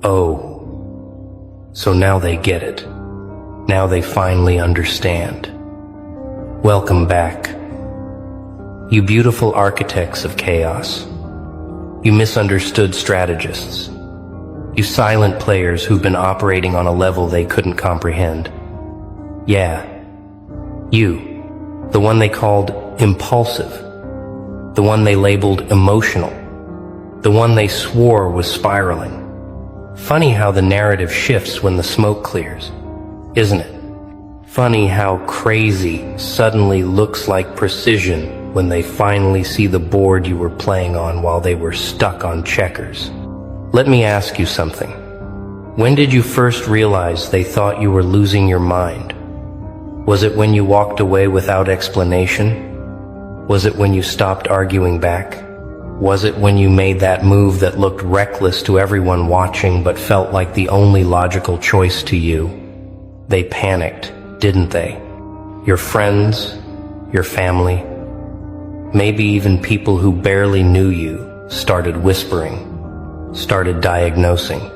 Oh, so now they get it. Now they finally understand. Welcome back. You beautiful architects of chaos. You misunderstood strategists. You silent players who've been operating on a level they couldn't comprehend. Yeah, you, the one they called impulsive, the one they labeled emotional, the one they swore was spiraling. Funny how the narrative shifts when the smoke clears, isn't it? Funny how crazy suddenly looks like precision when they finally see the board you were playing on while they were stuck on checkers. Let me ask you something. When did you first realize they thought you were losing your mind? Was it when you walked away without explanation? Was it when you stopped arguing back? Was it when you made that move that looked reckless to everyone watching but felt like the only logical choice to you? They panicked, didn't they? Your friends, your family, maybe even people who barely knew you started whispering, started diagnosing,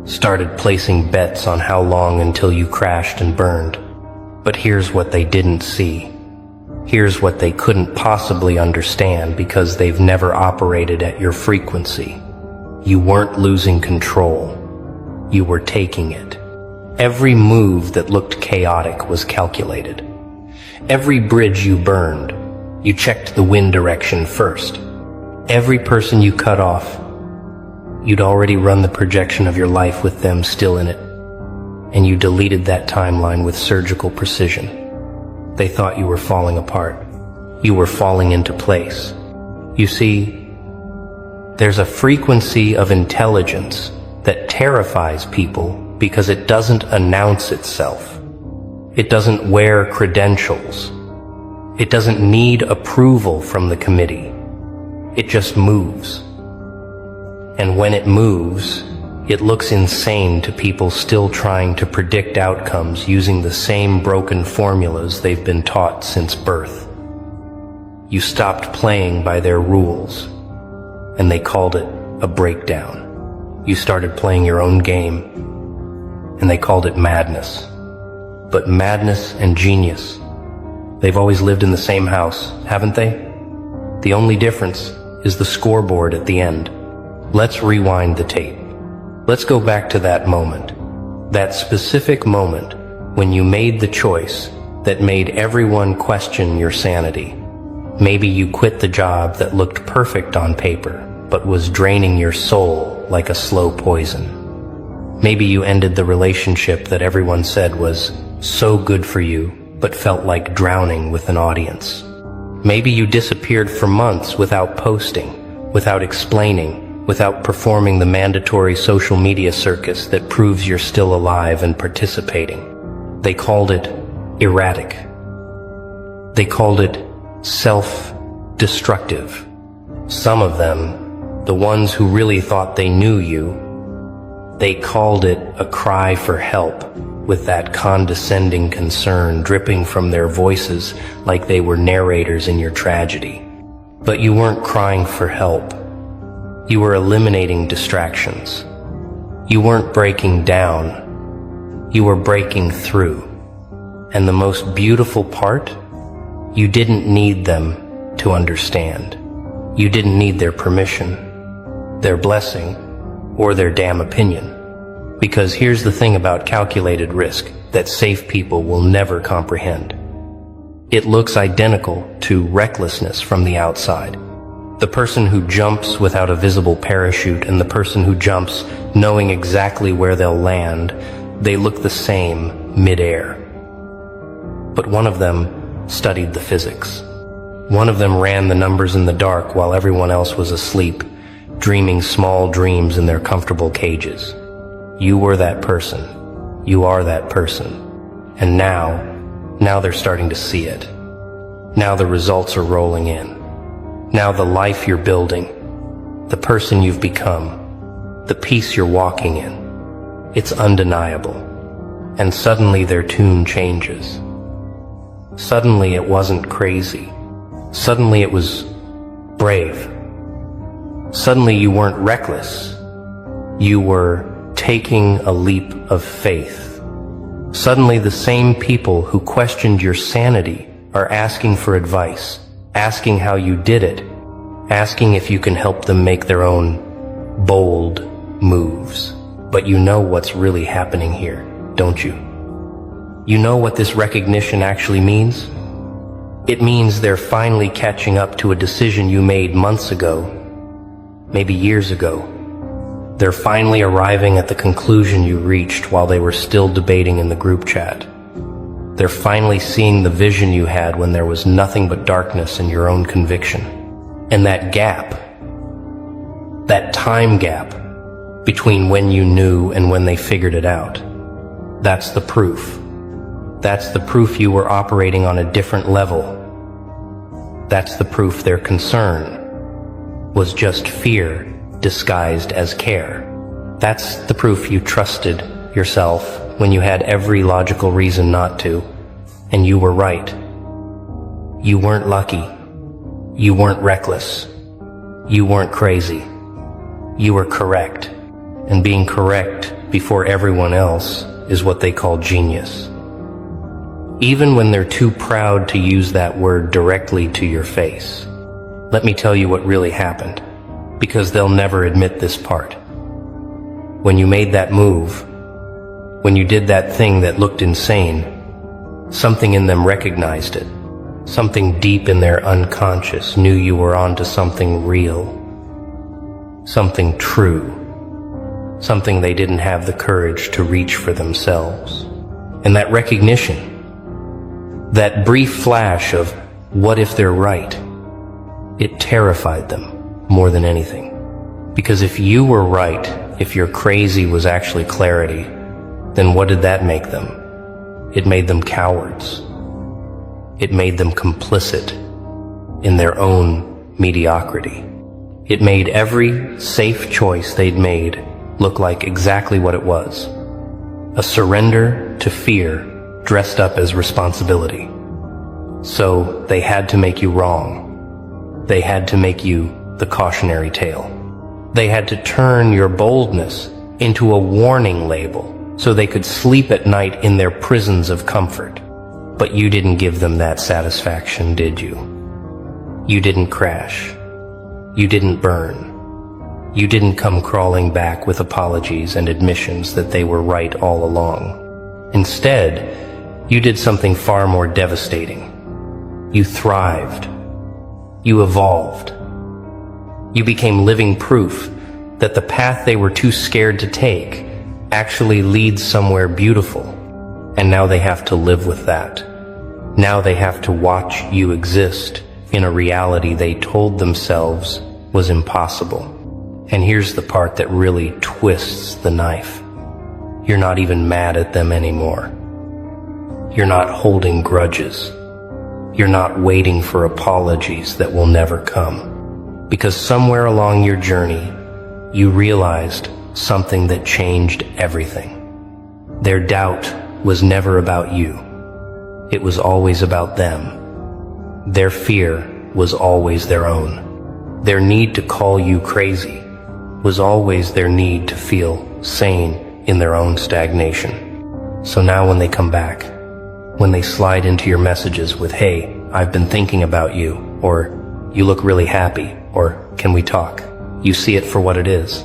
started placing bets on how long until you crashed and burned. But here's what they didn't see. Here's what they couldn't possibly understand because they've never operated at your frequency. You weren't losing control. You were taking it. Every move that looked chaotic was calculated. Every bridge you burned, you checked the wind direction first. Every person you cut off, you'd already run the projection of your life with them still in it. And you deleted that timeline with surgical precision. They thought you were falling apart. You were falling into place. You see, there's a frequency of intelligence that terrifies people because it doesn't announce itself. It doesn't wear credentials. It doesn't need approval from the committee. It just moves. And when it moves, it looks insane to people still trying to predict outcomes using the same broken formulas they've been taught since birth. You stopped playing by their rules, and they called it a breakdown. You started playing your own game, and they called it madness. But madness and genius, they've always lived in the same house, haven't they? The only difference is the scoreboard at the end. Let's rewind the tape. Let's go back to that moment, that specific moment when you made the choice that made everyone question your sanity. Maybe you quit the job that looked perfect on paper, but was draining your soul like a slow poison. Maybe you ended the relationship that everyone said was so good for you, but felt like drowning with an audience. Maybe you disappeared for months without posting, without explaining, without performing the mandatory social media circus that proves you're still alive and participating. They called it erratic. They called it self-destructive. Some of them, the ones who really thought they knew you, they called it a cry for help, with that condescending concern dripping from their voices like they were narrators in your tragedy. But you weren't crying for help. You were eliminating distractions. You weren't breaking down. You were breaking through. And the most beautiful part, you didn't need them to understand. You didn't need their permission, their blessing, or their damn opinion. Because here's the thing about calculated risk that safe people will never comprehend. It looks identical to recklessness from the outside. The person who jumps without a visible parachute and the person who jumps knowing exactly where they'll land, they look the same midair. But one of them studied the physics. One of them ran the numbers in the dark while everyone else was asleep, dreaming small dreams in their comfortable cages. You were that person. You are that person. And now they're starting to see it. Now the results are rolling in. Now the life you're building, the person you've become, the peace you're walking in, it's undeniable. And suddenly their tune changes. Suddenly it wasn't crazy. Suddenly it was brave. Suddenly you weren't reckless. You were taking a leap of faith. Suddenly, the same people who questioned your sanity are asking for advice, asking how you did it, asking if you can help them make their own bold moves. But you know what's really happening here, don't you? You know what this recognition actually means? It means they're finally catching up to a decision you made months ago, maybe years ago. They're finally arriving at the conclusion you reached while they were still debating in the group chat. They're finally seeing the vision you had when there was nothing but darkness in your own conviction. And that gap, that time gap between when you knew and when they figured it out, that's the proof. That's the proof you were operating on a different level. That's the proof their concern was just fear disguised as care. That's the proof you trusted yourself when you had every logical reason not to, and you were right. You weren't lucky. You weren't reckless. You weren't crazy. You were correct. And being correct before everyone else is what they call genius. Even when they're too proud to use that word directly to your face. Let me tell you what really happened, because they'll never admit this part. When you made that move, when you did that thing that looked insane, something in them recognized it. Something deep in their unconscious knew you were onto something real, something true, something they didn't have the courage to reach for themselves. And that recognition, that brief flash of what if they're right, it terrified them more than anything. Because if you were right, if your crazy was actually clarity, then what did that make them? It made them cowards. It made them complicit in their own mediocrity. It made every safe choice they'd made look like exactly what it was. A surrender to fear dressed up as responsibility. So they had to make you wrong. They had to make you the cautionary tale. They had to turn your boldness into a warning label so they could sleep at night in their prisons of comfort. But you didn't give them that satisfaction, did you? You didn't crash. You didn't burn. You didn't come crawling back with apologies and admissions that they were right all along. Instead, you did something far more devastating. You thrived. You evolved. You became living proof that the path they were too scared to take actually leads somewhere beautiful. And now they have to live with that. Now they have to watch you exist in a reality they told themselves was impossible. And here's the part that really twists the knife. You're not even mad at them anymore. You're not holding grudges. You're not waiting for apologies that will never come. Because somewhere along your journey, you realized something that changed everything. Their doubt was never about you. It was always about them. Their fear was always their own. Their need to call you crazy was always their need to feel sane in their own stagnation. So now when they come back, when they slide into your messages with, "Hey, I've been thinking about you," or "You look really happy," or "Can we talk?" you see it for what it is.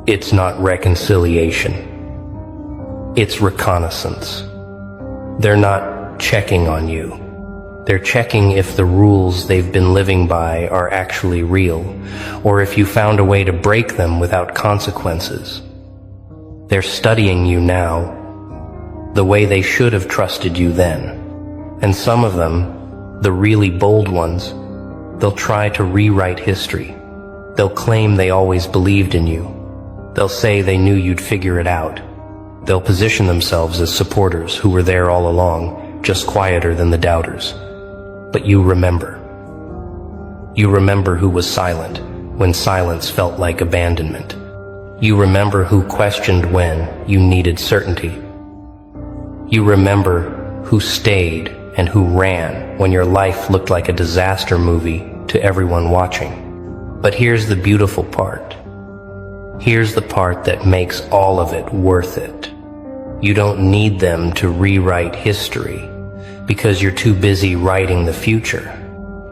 It's not reconciliation. It's reconnaissance. They're not checking on you. They're checking if the rules they've been living by are actually real, or if you found a way to break them without consequences. They're studying you now, the way they should have trusted you then. And some of them, the really bold ones, they'll try to rewrite history. They'll claim they always believed in you. They'll say they knew you'd figure it out. They'll position themselves as supporters who were there all along, just quieter than the doubters. But you remember. You remember who was silent when silence felt like abandonment. You remember who questioned when you needed certainty. You remember who stayed and who ran when your life looked like a disaster movie to everyone watching. But here's the beautiful part. Here's the part that makes all of it worth it. You don't need them to rewrite history because you're too busy writing the future.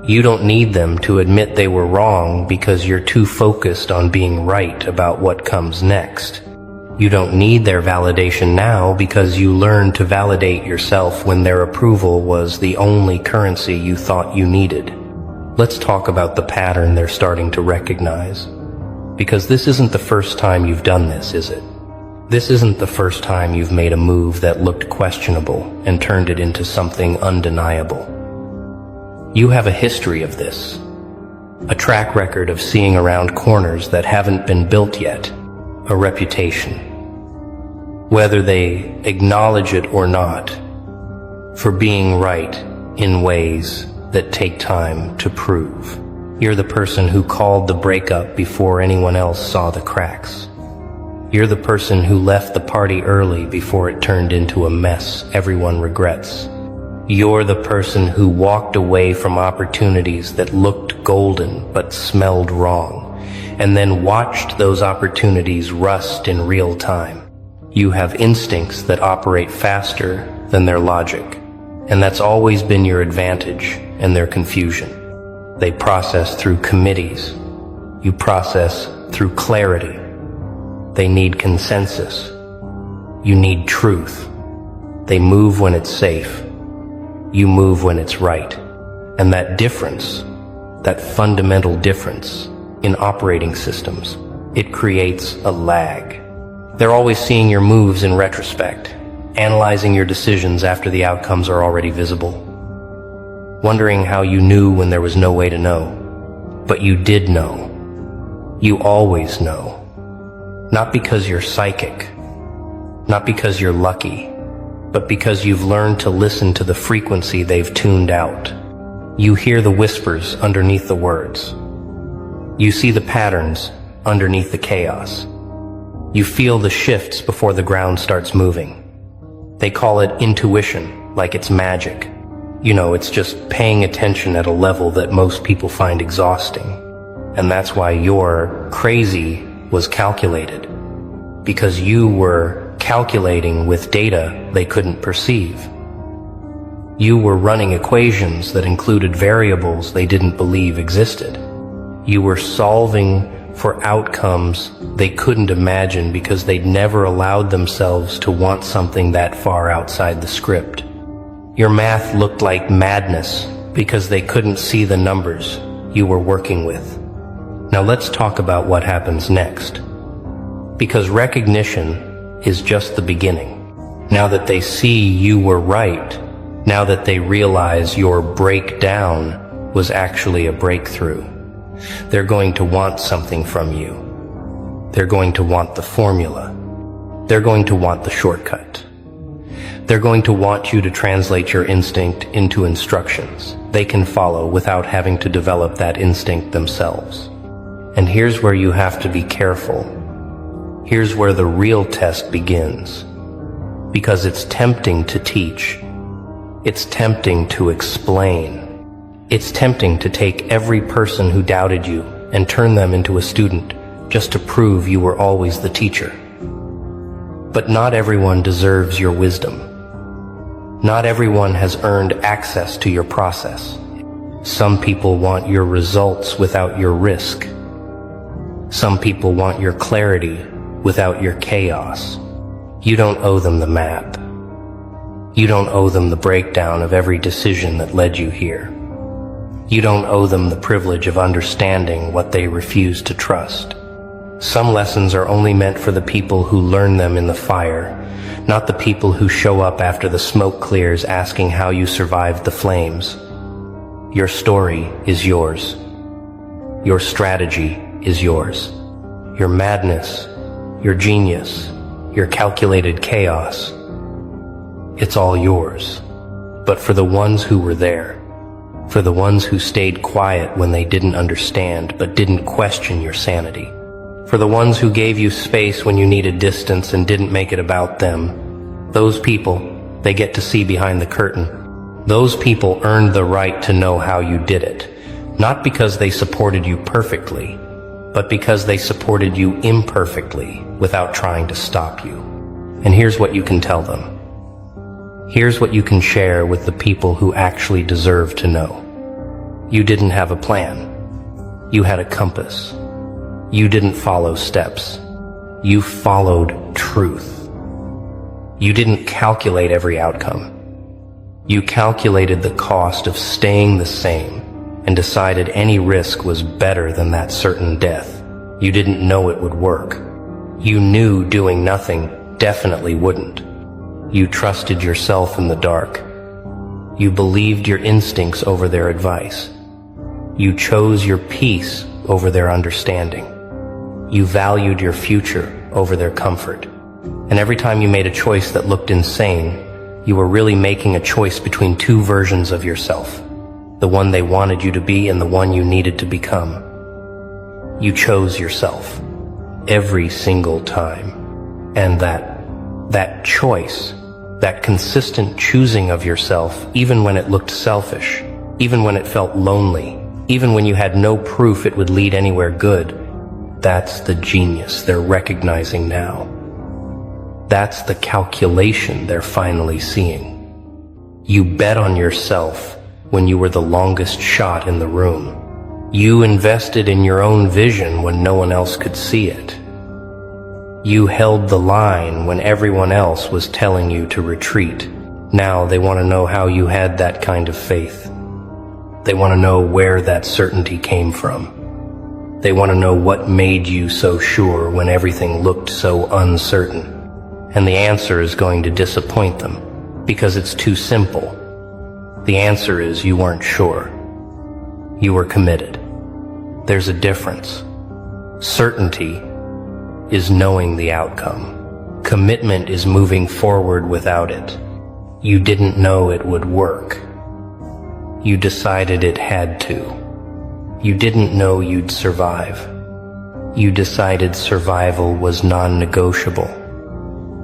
You don't need them to admit they were wrong because you're too focused on being right about what comes next. You don't need their validation now because you learned to validate yourself when their approval was the only currency you thought you needed. Let's talk about the pattern they're starting to recognize. Because this isn't the first time you've done this, is it? This isn't the first time you've made a move that looked questionable and turned it into something undeniable. You have a history of this. A track record of seeing around corners that haven't been built yet. A reputation. Whether they acknowledge it or not, for being right in ways that take time to prove. You're the person who called the breakup before anyone else saw the cracks. You're the person who left the party early before it turned into a mess everyone regrets. You're the person who walked away from opportunities that looked golden but smelled wrong, and then watched those opportunities rust in real time. You have instincts that operate faster than their logic, and that's always been your advantage and their confusion. They process through committees. You process through clarity. They need consensus. You need truth. They move when it's safe. You move when it's right. And that difference, that fundamental difference in operating systems, it creates a lag. They're always seeing your moves in retrospect, analyzing your decisions after the outcomes are already visible. Wondering how you knew when there was no way to know. But you did know. You always know. Not because you're psychic, not because you're lucky, but because you've learned to listen to the frequency they've tuned out. You hear the whispers underneath the words. You see the patterns underneath the chaos. You feel the shifts before the ground starts moving. They call it intuition, like it's magic. You know, it's just paying attention at a level that most people find exhausting. And that's why your crazy was calculated. Because you were calculating with data they couldn't perceive. You were running equations that included variables they didn't believe existed. You were solving for outcomes they couldn't imagine because they'd never allowed themselves to want something that far outside the script. Your math looked like madness because they couldn't see the numbers you were working with. Now let's talk about what happens next. Because recognition is just the beginning. Now that they see you were right, now that they realize your breakdown was actually a breakthrough, they're going to want something from you. They're going to want the formula. They're going to want the shortcut. They're going to want you to translate your instinct into instructions they can follow without having to develop that instinct themselves. And here's where you have to be careful. Here's where the real test begins. Because it's tempting to teach. It's tempting to explain. It's tempting to take every person who doubted you and turn them into a student just to prove you were always the teacher. But not everyone deserves your wisdom. Not everyone has earned access to your process. Some people want your results without your risk. Some people want your clarity without your chaos. You don't owe them the map. You don't owe them the breakdown of every decision that led you here. You don't owe them the privilege of understanding what they refuse to trust. Some lessons are only meant for the people who learn them in the fire, not the people who show up after the smoke clears asking how you survived the flames. Your story is yours. Your strategy is yours. Your madness, your genius, your calculated chaos, it's all yours. But for the ones who were there, for the ones who stayed quiet when they didn't understand but didn't question your sanity, for the ones who gave you space when you needed distance and didn't make it about them, those people, they get to see behind the curtain. Those people earned the right to know how you did it, not because they supported you perfectly, but because they supported you imperfectly without trying to stop you. And here's what you can tell them. Here's what you can share with the people who actually deserve to know. You didn't have a plan. You had a compass. You didn't follow steps. You followed truth. You didn't calculate every outcome. You calculated the cost of staying the same and decided any risk was better than that certain death. You didn't know it would work. You knew doing nothing definitely wouldn't. You trusted yourself in the dark. You believed your instincts over their advice. You chose your peace over their understanding. You valued your future over their comfort. And every time you made a choice that looked insane, you were really making a choice between two versions of yourself, the one they wanted you to be and the one you needed to become. You chose yourself every single time. And that choice, that consistent choosing of yourself, even when it looked selfish, even when it felt lonely, even when you had no proof it would lead anywhere good, that's the genius they're recognizing now. That's the calculation they're finally seeing. You bet on yourself when you were the longest shot in the room. You invested in your own vision when no one else could see it. You held the line when everyone else was telling you to retreat. Now they want to know how you had that kind of faith. They want to know where that certainty came from. They want to know what made you so sure when everything looked so uncertain. And the answer is going to disappoint them, because it's too simple. The answer is you weren't sure. You were committed. There's a difference. Certainty is knowing the outcome. Commitment is moving forward without it. You didn't know it would work. You decided it had to. You didn't know you'd survive. You decided survival was non-negotiable.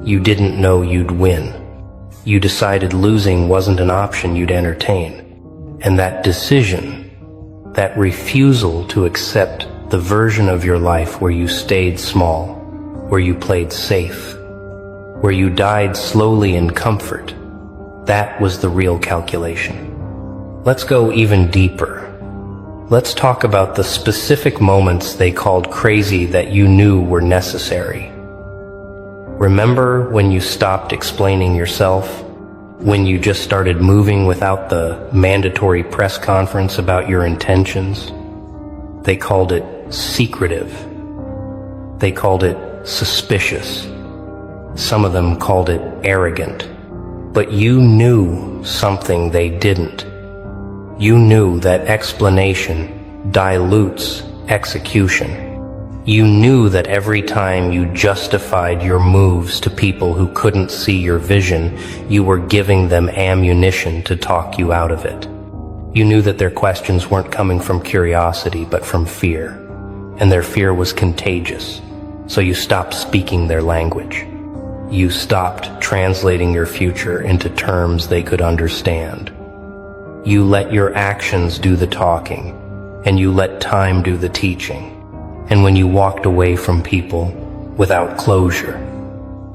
You didn't know you'd win. You decided losing wasn't an option you'd entertain. And that decision, that refusal to accept the version of your life where you stayed small, where you played safe, where you died slowly in comfort, that was the real calculation. Let's go even deeper. Let's talk about the specific moments they called crazy that you knew were necessary. Remember when you stopped explaining yourself? When you just started moving without the mandatory press conference about your intentions? They called it secretive. They called it suspicious. Some of them called it arrogant. But you knew something they didn't. You knew that explanation dilutes execution. You knew that every time you justified your moves to people who couldn't see your vision, you were giving them ammunition to talk you out of it. You knew that their questions weren't coming from curiosity, but from fear. And their fear was contagious. So you stopped speaking their language. You stopped translating your future into terms they could understand. You let your actions do the talking, and you let time do the teaching. And when you walked away from people without closure,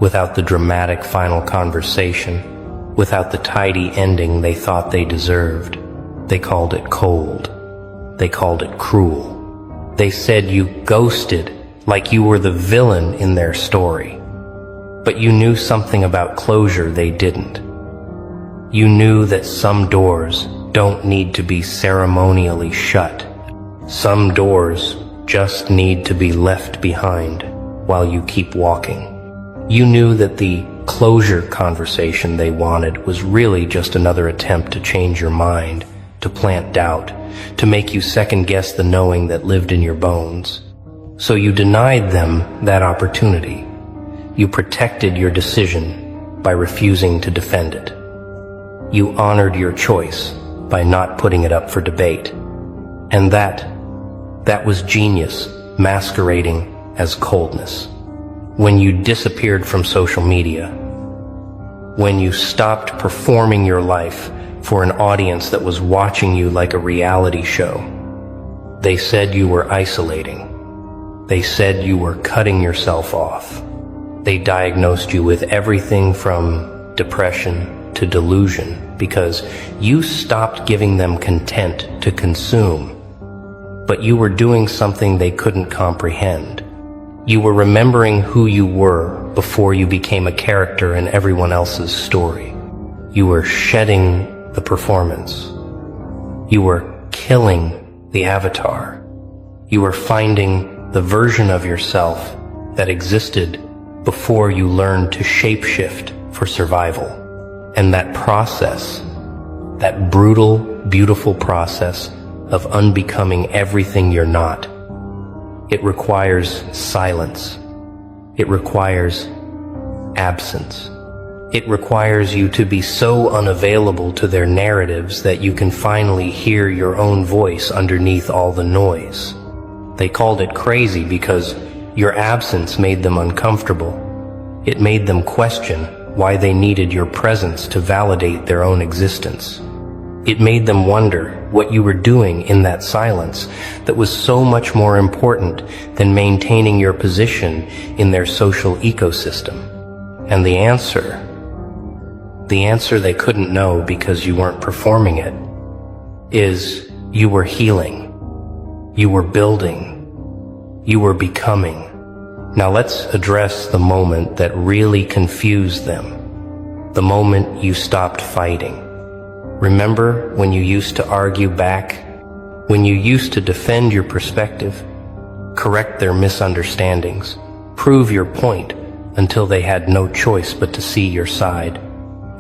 without the dramatic final conversation, without the tidy ending they thought they deserved, they called it cold. They called it cruel. They said you ghosted like you were the villain in their story. But you knew something about closure they didn't. You knew that some doors don't need to be ceremonially shut. Some doors just need to be left behind while you keep walking. You knew that the closure conversation they wanted was really just another attempt to change your mind, to plant doubt, to make you second-guess the knowing that lived in your bones. So you denied them that opportunity. You protected your decision by refusing to defend it. You honored your choice by not putting it up for debate. And that was genius masquerading as coldness. When you disappeared from social media, when you stopped performing your life for an audience that was watching you like a reality show, they said you were isolating. They said you were cutting yourself off. They diagnosed you with everything from depression to delusion because you stopped giving them content to consume. But you were doing something they couldn't comprehend. You were remembering who you were before you became a character in everyone else's story. You were shedding the performance. You were killing the avatar. You were finding the version of yourself that existed before you learned to shapeshift for survival. And that process, that brutal, beautiful process of unbecoming everything you're not, it requires silence. It requires absence. It requires you to be so unavailable to their narratives that you can finally hear your own voice underneath all the noise. They called it crazy because your absence made them uncomfortable. It made them question why they needed your presence to validate their own existence. It made them wonder what you were doing in that silence that was so much more important than maintaining your position in their social ecosystem. And the answer they couldn't know because you weren't performing it, is you were healing, you were building, you were becoming. Now let's address the moment that really confused them, the moment you stopped fighting. Remember when you used to argue back, when you used to defend your perspective, correct their misunderstandings, prove your point until they had no choice but to see your side.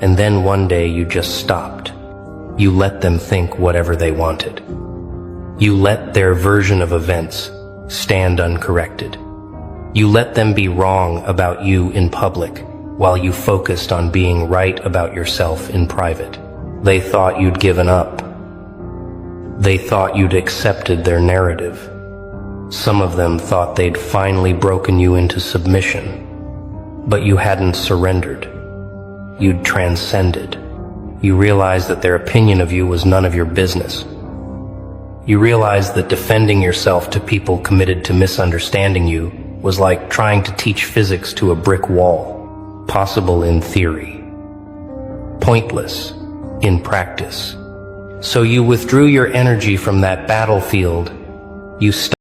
And then one day you just stopped. You let them think whatever they wanted. You let their version of events stand uncorrected. You let them be wrong about you in public while you focused on being right about yourself in private. They thought you'd given up. They thought you'd accepted their narrative. Some of them thought they'd finally broken you into submission. But you hadn't surrendered. You'd transcended. You realized that their opinion of you was none of your business. You realized that defending yourself to people committed to misunderstanding you was like trying to teach physics to a brick wall, possible in theory, pointless in practice. So you withdrew your energy from that battlefield. You